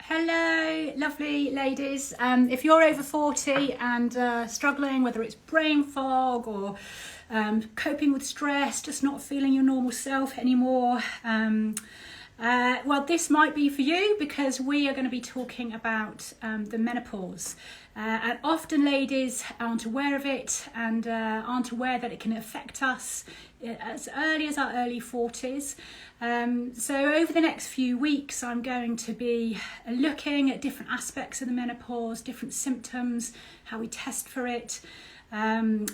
Hello, lovely ladies. If you're over 40 and struggling, whether it's brain fog or coping with stress, just not feeling your normal self anymore, well, this might be for you, because we are going to be talking about the menopause. And often ladies aren't aware of it and aren't aware that it can affect us as early as our early 40s. So over the next few weeks, I'm going to be looking at different aspects of the menopause, different symptoms, how we test for it,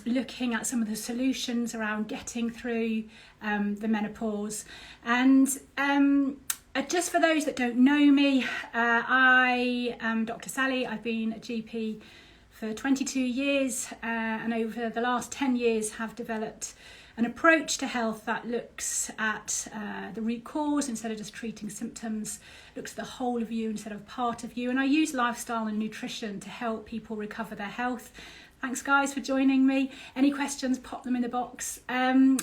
looking at some of the solutions around getting through the menopause. And just for those that don't know me, I am Dr. Sally. I've been a GP for 22 years and over the last 10 years have developed an approach to health that looks at the root cause instead of just treating symptoms, looks at the whole of you instead of part of you. And I use lifestyle and nutrition to help people recover their health. Thanks guys for joining me. Any questions, pop them in the box. And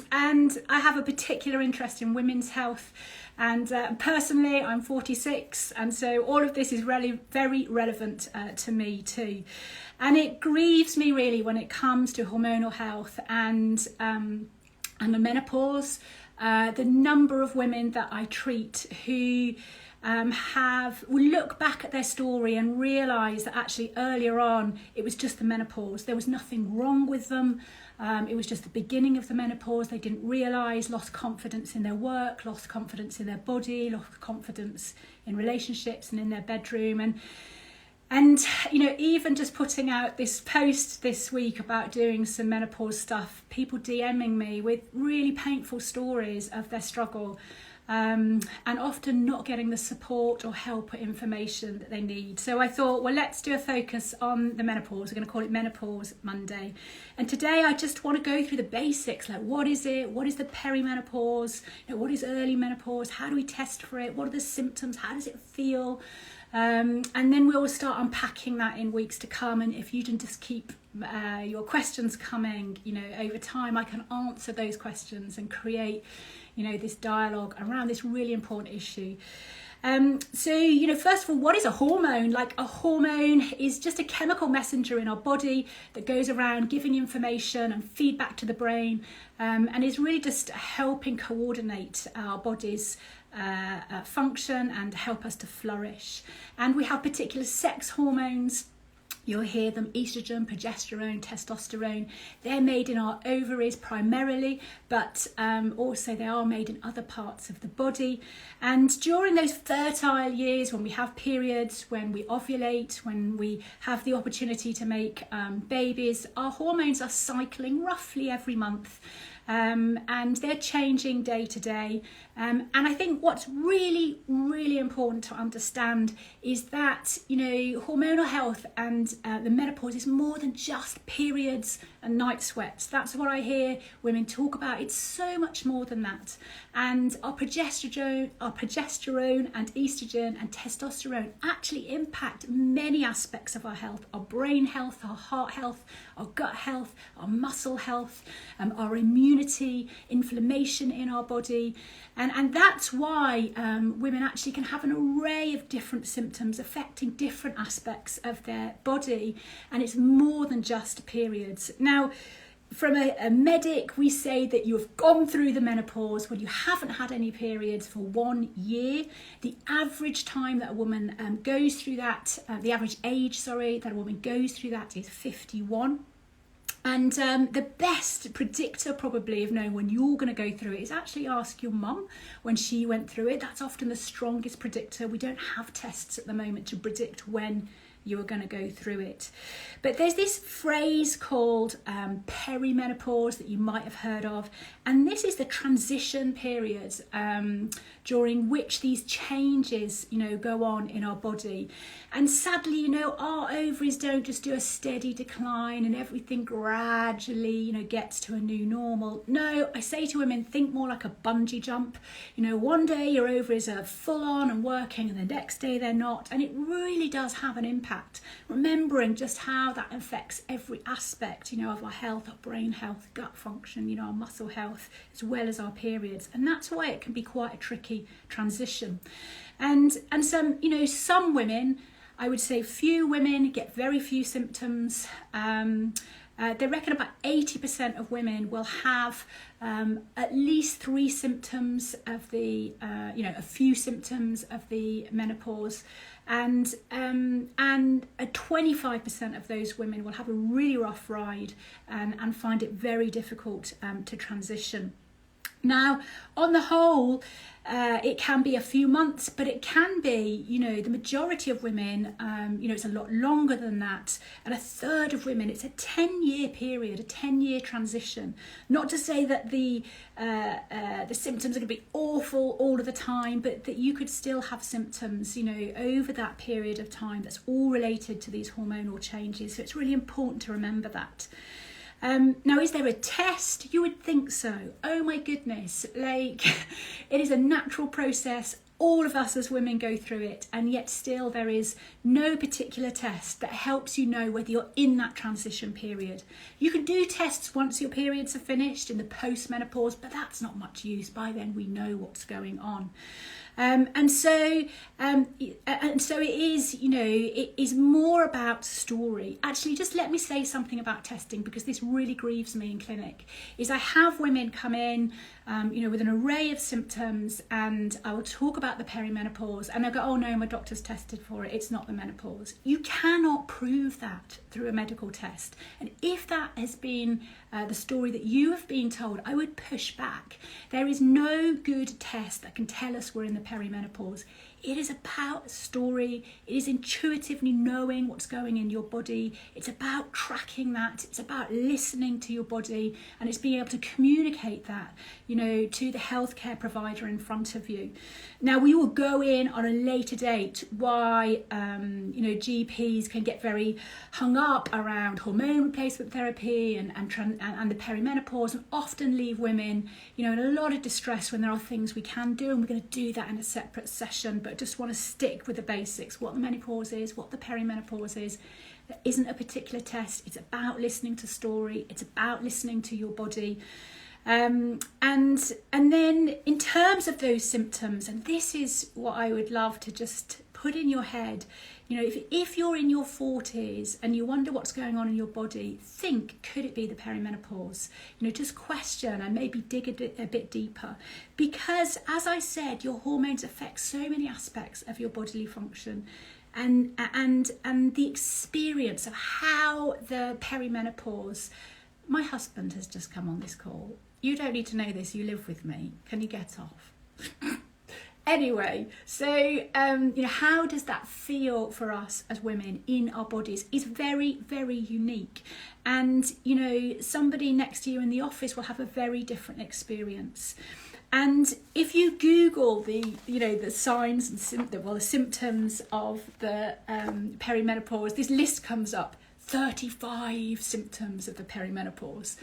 I have a particular interest in women's health. And personally, I'm 46, and so all of this is really very relevant to me too. And it grieves me really when it comes to hormonal health and the menopause. The number of women that I treat who will look back at their story and realise that actually earlier on it was just the menopause. There was nothing wrong with them. It was just the beginning of the menopause. They didn't realise, lost confidence in their work, lost confidence in their body, lost confidence in relationships and in their bedroom. And you know, even just putting out this post this week about doing some menopause stuff, people DMing me with really painful stories of their struggle, and often not getting the support or help or information that they need. So I thought, well, let's do a focus on the menopause. We're going to call it Menopause Monday. And today I just want to go through the basics, like what is it? What is the perimenopause? You know, what is early menopause? How do we test for it? What are the symptoms? How does it feel? And then we'll start unpacking that in weeks to come. And if you can just keep your questions coming, you know, over time, I can answer those questions and create, you know, this dialogue around this really important issue. So, you know, first of all, what is a hormone? Like, a hormone is just a chemical messenger in our body that goes around giving information and feedback to the brain, and is really just helping coordinate our body's function and help us to flourish. And we have particular sex hormones. You'll hear them: estrogen, progesterone, testosterone. They're made in our ovaries primarily, but also they are made in other parts of the body. And during those fertile years, when we have periods, when we ovulate, when we have the opportunity to make babies, our hormones are cycling roughly every month. And they're changing day to day. And I think what's really, really important to understand is that, you know, hormonal health and the menopause is more than just periods and night sweats. That's what I hear women talk about. It's so much more than that. And our progesterone and estrogen and testosterone actually impact many aspects of our health: our brain health, our heart health, our gut health, our muscle health, our immunity, inflammation in our body. And that's why women actually can have an array of different symptoms affecting different aspects of their body. And it's more than just periods. Now, from a medic, we say that you have gone through the menopause when you haven't had any periods for 1 year. The average time that a woman goes through that, the average age, that a woman goes through that is 51. And the best predictor probably of knowing when you're going to go through it is actually ask your mum when she went through it. That's often the strongest predictor. We don't have tests at the moment to predict when you are going to go through it. But there's this phrase called perimenopause that you might have heard of. And this is the transition period during which these changes, you know, go on in our body. And sadly, you know, our ovaries don't just do a steady decline and everything gradually, you know, gets to a new normal. No, I say to women, think more like a bungee jump. You know, one day your ovaries are full on and working and the next day they're not. And it really does have an impact. Remembering just how that affects every aspect, you know, of our health, our brain health, gut function, you know, our muscle health, as well as our periods. And that's why it can be quite a tricky transition. And some, you know, some women, I would say few women get very few symptoms. They reckon about 80% of women will have at least 3 symptoms of the, a few symptoms of the menopause, and 25% of those women will have a really rough ride and find it very difficult to transition. Now, on the whole, it can be a few months, but it can be, you know, the majority of women, it's a lot longer than that. And a third of women, it's a 10-year period, a 10-year transition. Not to say that the symptoms are going to be awful all of the time, but that you could still have symptoms, you know, over that period of time that's all related to these hormonal changes. So it's really important to remember that. Now, is there a test? You would think so. Oh my goodness, like it is a natural process. All of us as women go through it, and yet still there is no particular test that helps you know whether you're in that transition period. You can do tests once your periods are finished in the post-menopause, but that's not much use. By then we know what's going on. And so it is, you know, it is more about story. Actually, just let me say something about testing, because this really grieves me in clinic. Is I have women come in, with an array of symptoms, and I will talk about the perimenopause, and they'll go, oh no, my doctor's tested for it, it's not the menopause. You cannot prove that through a medical test. And if that has been the story that you have been told, I would push back. There is no good test that can tell us we're in the perimenopause. It is about story. It is intuitively knowing what's going in your body. It's about tracking that. It's about listening to your body, and it's being able to communicate that, you know, to the healthcare provider in front of you. Now, we will go in on a later date why, GPs can get very hung up around hormone replacement therapy and the perimenopause, and often leave women, you know, in a lot of distress when there are things we can do, and we're going to do that in a separate session. But just want to stick with the basics, what the menopause is, what the perimenopause is. There isn't a particular test. It's about listening to story. It's about listening to your body. And then in terms of those symptoms, and this is what I would love to just put in your head, you know, if you're in your 40s and you wonder what's going on in your body, think, could it be the perimenopause? You know, just question and maybe dig a bit deeper. Because, as I said, your hormones affect so many aspects of your bodily function. And the experience of how the perimenopause... My husband has just come on this call. You don't need to know this, you live with me. Can you get off? Anyway, so, how does that feel for us as women in our bodies is very, very unique. And, you know, somebody next to you in the office will have a very different experience. And if you Google the signs and the symptoms of the perimenopause, this list comes up, 35 symptoms of the perimenopause.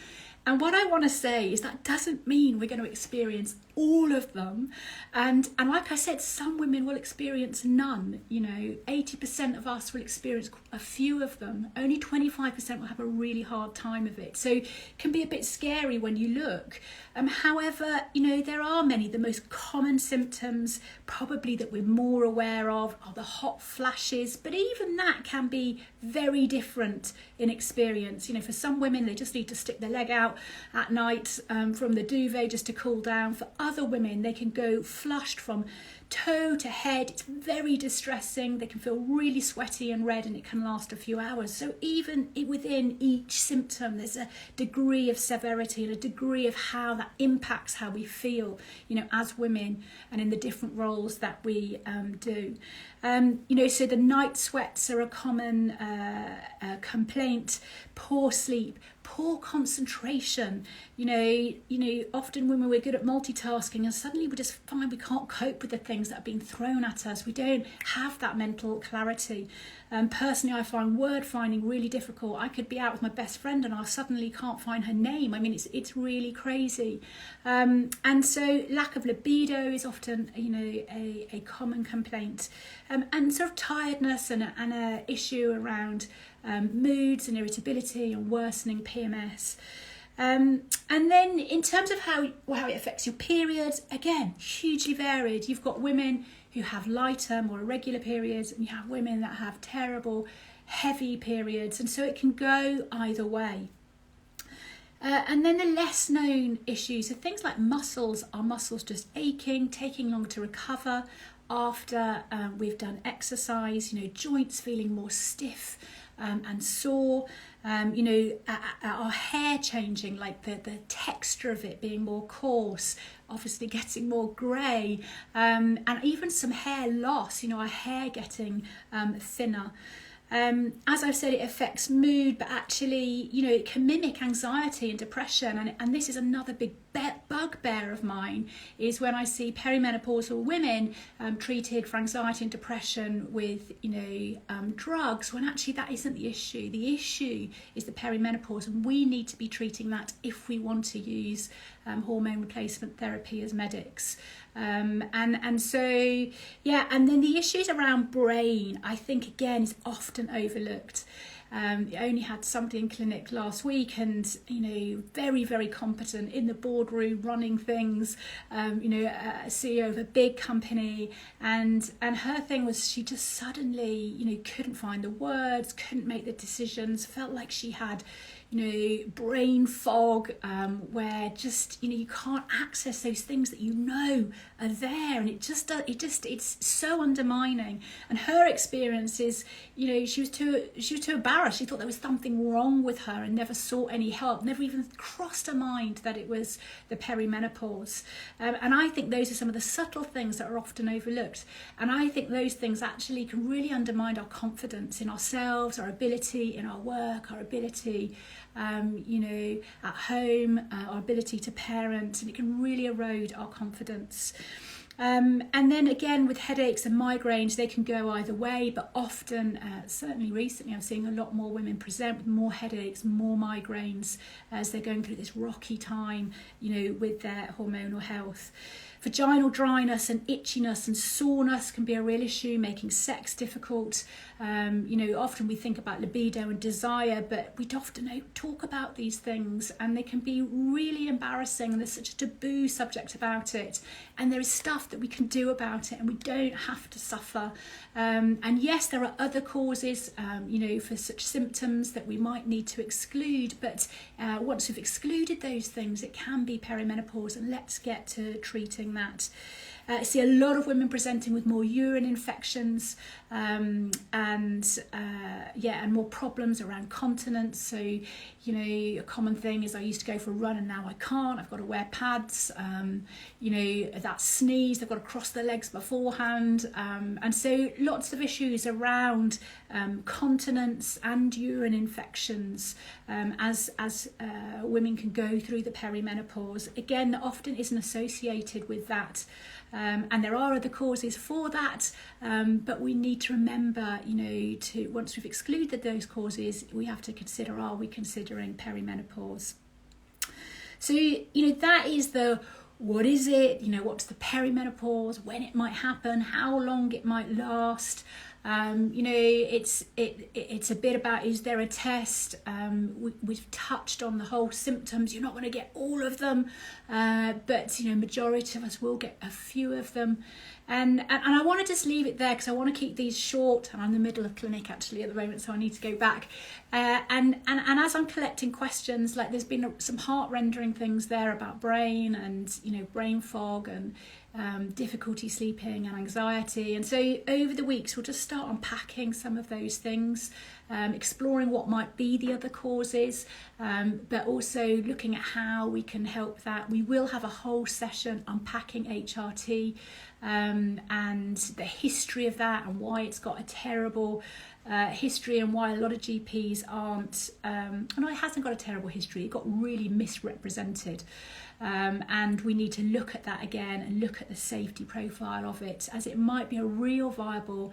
And what I want to say is that doesn't mean we're going to experience all of them. And like I said, some women will experience none. You know, 80% of us will experience a few of them. Only 25% will have a really hard time of it. So it can be a bit scary when you look. However, you know, there are many. The most common symptoms probably that we're more aware of are the hot flashes. But even that can be very different in experience. You know, for some women, they just need to stick their leg out at night from the duvet just to cool down. For other women, they can go flushed from toe to head. It's very distressing. They can feel really sweaty and red, and it can last a few hours. So even within each symptom, there's a degree of severity and a degree of how that impacts how we feel, you know, as women and in the different roles that we do. So the night sweats are a common complaint, poor sleep, poor concentration. Often when we're good at multitasking, and suddenly we just find we can't cope with the things that have been thrown at us. We don't have that mental clarity. Personally, I find word finding really difficult. I could be out with my best friend and I suddenly can't find her name. I mean, it's really crazy. And so lack of libido is often, a common complaint. And sort of tiredness and a issue around moods and irritability and worsening PMS. And then in terms of how it affects your periods, again, hugely varied. You've got women who have lighter, more irregular periods, and you have women that have terrible, heavy periods, and so it can go either way. And then the less known issues are things like muscles. Our muscles just aching, taking longer to recover after we've done exercise, joints feeling more stiff and sore, our hair changing, like the texture of it being more coarse, obviously getting more grey, and even some hair loss, our hair getting thinner. As I've said, it affects mood, but actually, it can mimic anxiety and depression. And this is another big bugbear of mine, is when I see perimenopausal women treated for anxiety and depression with, drugs, when actually that isn't the issue. The issue is the perimenopause, and we need to be treating that if we want to use hormone replacement therapy as medics. And then the issues around brain, I think, again, is often overlooked. I only had somebody in clinic last week, and very, very competent in the boardroom, running things, a CEO of a big company, and her thing was she just suddenly couldn't find the words, couldn't make the decisions, felt like she had brain fog, where just you can't access those things that are there, and it's so undermining. And her experience is she was too embarrassed. She thought there was something wrong with her and never sought any help, never even crossed her mind that it was the perimenopause. And I think those are some of the subtle things that are often overlooked, and I think those things actually can really undermine our confidence in ourselves, our ability in our work, our ability at home, our ability to parent, and it can really erode our confidence. And then again, with headaches and migraines, they can go either way, but often, certainly recently, I'm seeing a lot more women present with more headaches, more migraines as they're going through this rocky time, with their hormonal health. Vaginal dryness and itchiness and soreness can be a real issue, making sex difficult. Often we think about libido and desire, but we often don't talk about these things, and they can be really embarrassing, and there's such a taboo subject about it. And there is stuff that we can do about it, and we don't have to suffer. And yes, there are other causes, for such symptoms that we might need to exclude, but once we've excluded those things, it can be perimenopause, and let's get to treating that. I see a lot of women presenting with more urine infections, and more problems around continence. So, a common thing is I used to go for a run and now I can't. I've got to wear pads. That sneeze, I've got to cross the legs beforehand. And so lots of issues around continence and urine infections as women can go through the perimenopause. Again, that often isn't associated with that. And there are other causes for that, but we need to remember, to once we've excluded those causes, we have to consider, are we considering perimenopause? So, that is what is it? What's the perimenopause? When it might happen? How long it might last? It's a bit about, is there a test? We've touched on the whole symptoms. You're not going to get all of them, but majority of us will get a few of them. And I want to just leave it there because I want to keep these short, and I'm in the middle of clinic actually at the moment, so I need to go back. And as I'm collecting questions, like there's been some heart-rendering things there about brain and brain fog and difficulty sleeping and anxiety. And so over the weeks we'll just start unpacking some of those things, exploring what might be the other causes, but also looking at how we can help that. We will have a whole session unpacking HRT and the history of that, and why it's got a terrible history, and why a lot of GPs aren't, it hasn't got a terrible history, it got really misrepresented. And we need to look at that again and look at the safety profile of it, as it might be a real viable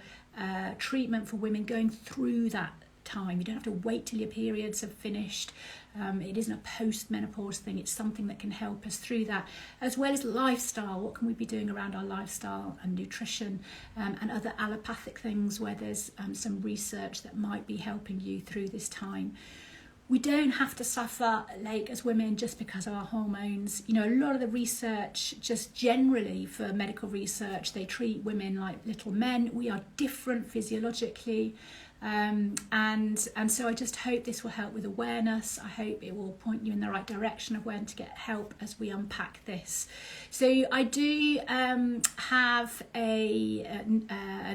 treatment for women going through that time. You don't have to wait till your periods have finished. It isn't a post-menopause thing. It's something that can help us through that, as well as lifestyle. What can we be doing around our lifestyle and nutrition, and other allopathic things where there's some research that might be helping you through this time. we don't have to suffer like as women just because of our hormones. You know, a lot of the research, just generally for medical research, they treat women like little men. We are different physiologically. And so I just hope this will help with awareness. I hope it will point you in the right direction of when to get help as we unpack this. So I do have a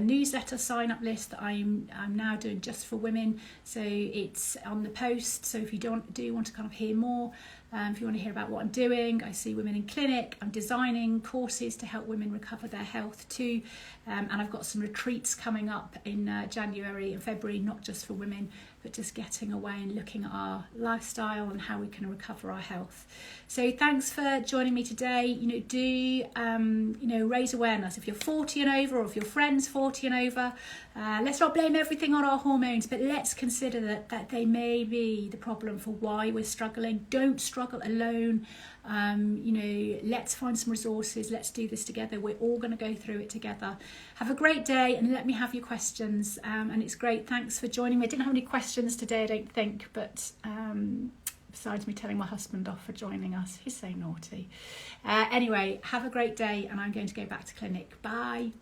newsletter sign up list that I'm now doing just for women. So it's on the post. So if you do want to kind of hear more, if you want to hear about what I'm doing, I see women in clinic. I'm designing courses to help women recover their health too. And I've got some retreats coming up in January and February, not just for women, but just getting away and looking at our lifestyle and how we can recover our health. So thanks for joining me today. You know, do raise awareness. If you're 40 and over, or if your friend's 40 and over, let's not blame everything on our hormones, but let's consider that they may be the problem for why we're struggling. Don't struggle alone. Let's find some resources. Let's do this together. We're all going to go through it together. Have a great day, and let me have your questions. And it's great. Thanks for joining me. I didn't have any questions today, I don't think, but besides me telling my husband off for joining us, he's so naughty. Anyway, have a great day, and I'm going to go back to clinic. Bye.